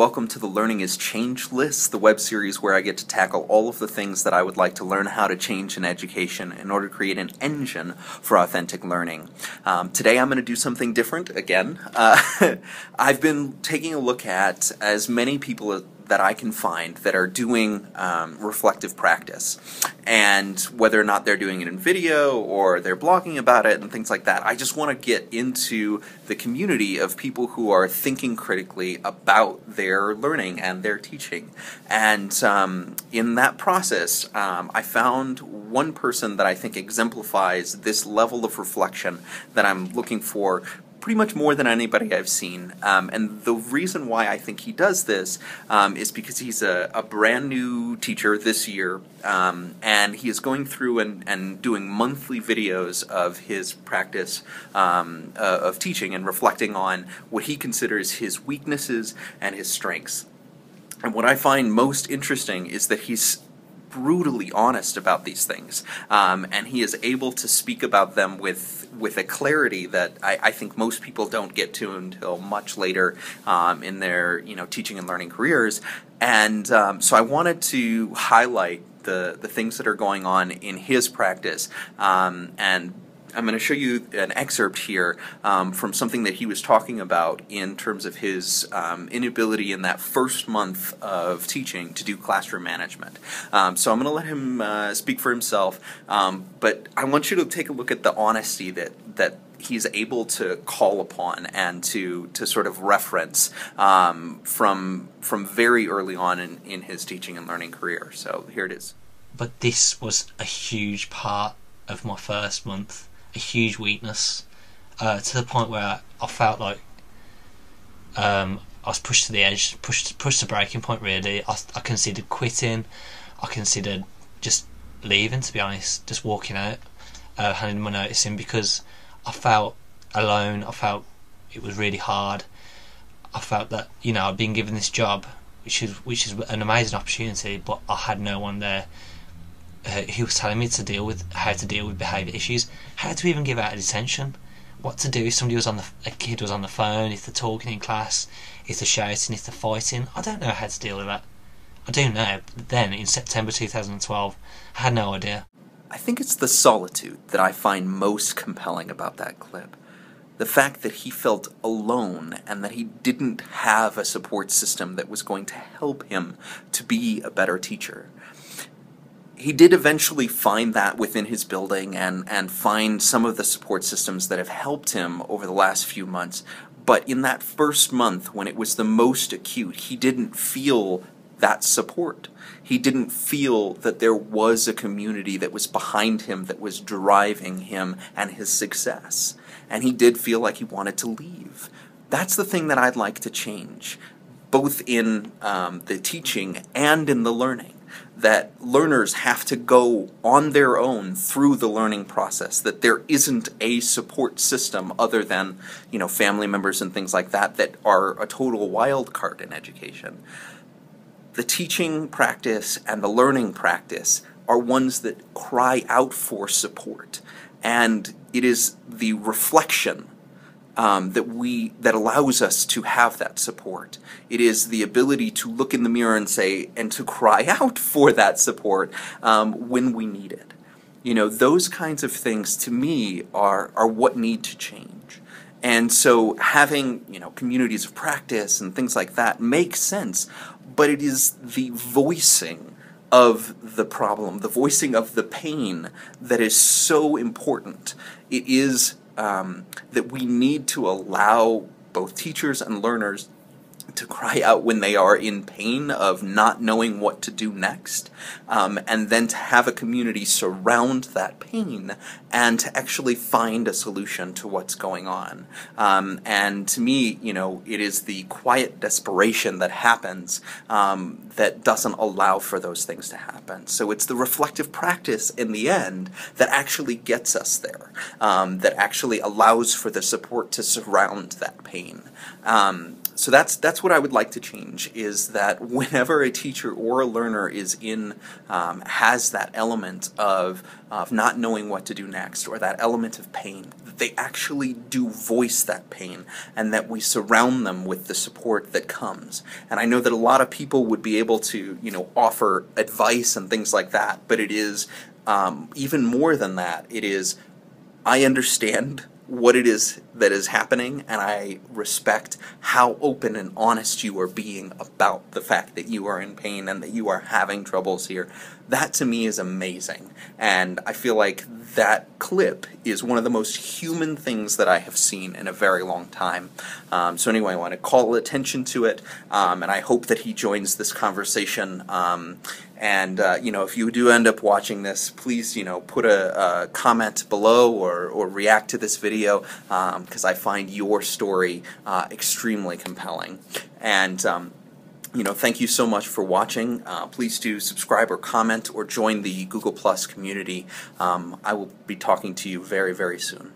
welcome to the Learning is Change list, the web series where I get to tackle all of the things that I would like to learn how to change in education in order to create an engine for authentic learning. Today I'm going to do something different again. I've been taking a look at as many people that I can find that are doing reflective practice, and whether or not they're doing it in video or they're blogging about it and things like that. I just want to get into the community of people who are thinking critically about their learning and their teaching. And in that process, I found one person that I think exemplifies this level of reflection that I'm looking for pretty much more than anybody I've seen. And the reason why I think he does this is because he's a brand new teacher this year, and he is going through and doing monthly videos of his practice of teaching and reflecting on what he considers his weaknesses and his strengths. And what I find most interesting is that he's brutally honest about these things, and he is able to speak about them with a clarity that I think most people don't get to until much later in their teaching and learning careers. And so I wanted to highlight the things that are going on in his practice, and I'm going to show you an excerpt here from something that he was talking about in terms of his inability in that first month of teaching to do classroom management. So I'm going to let him speak for himself, but I want you to take a look at the honesty that he's able to call upon and to sort of reference from very early on in his teaching and learning career. So here it is. But this was a huge part of my first month. A huge weakness, to the point where I felt like I was pushed to the edge, pushed to breaking point really. I considered quitting, I considered just leaving, to be honest, just walking out, handing my notice in, because I felt alone. I felt it was really hard. I felt that I'd been given this job, which is an amazing opportunity, but I had no one there who was telling me how to deal with behaviour issues, how to even give out a detention, what to do if a kid was on the phone, if they're talking in class, if they're shouting, if they're fighting. I don't know how to deal with that. I do now, but then in September 2012, I had no idea. I think it's the solitude that I find most compelling about that clip. The fact that he felt alone and that he didn't have a support system that was going to help him to be a better teacher. He did eventually find that within his building and find some of the support systems that have helped him over the last few months. But in that first month, when it was the most acute, he didn't feel that support. He didn't feel that there was a community that was behind him, that was driving him and his success. And he did feel like he wanted to leave. That's the thing that I'd like to change, both in the teaching and in the learning. That learners have to go on their own through the learning process, that there isn't a support system other than, family members and things like that are a total wild card in education. The teaching practice and the learning practice are ones that cry out for support, and it is the reflection that allows us to have that support. It is the ability to look in the mirror and to cry out for that support when we need it. Those kinds of things to me are what need to change. And so having, communities of practice and things like that makes sense, but it is the voicing of the problem, the voicing of the pain that is so important. It is that we need to allow both teachers and learners to cry out when they are in pain of not knowing what to do next, and then to have a community surround that pain and to actually find a solution to what's going on. And to me, it is the quiet desperation that happens that doesn't allow for those things to happen. So it's the reflective practice in the end that actually gets us there, that actually allows for the support to surround that pain. So that's what I would like to change, is that whenever a teacher or a learner is has that element of not knowing what to do next, or that element of pain, that they actually do voice that pain, and that we surround them with the support that comes. And I know that a lot of people would be able to, offer advice and things like that, but it is even more than that. It is, I understand what it is that is happening, and I respect how open and honest you are being about the fact that you are in pain and that you are having troubles here. That to me is amazing, and I feel like that clip is one of the most human things that I have seen in a very long time. So anyway, I want to call attention to it, and I hope that he joins this conversation. If you do end up watching this, please, put a comment below or react to this video, because I find your story extremely compelling. And thank you so much for watching. Please do subscribe or comment or join the Google Plus community. I will be talking to you very, very soon.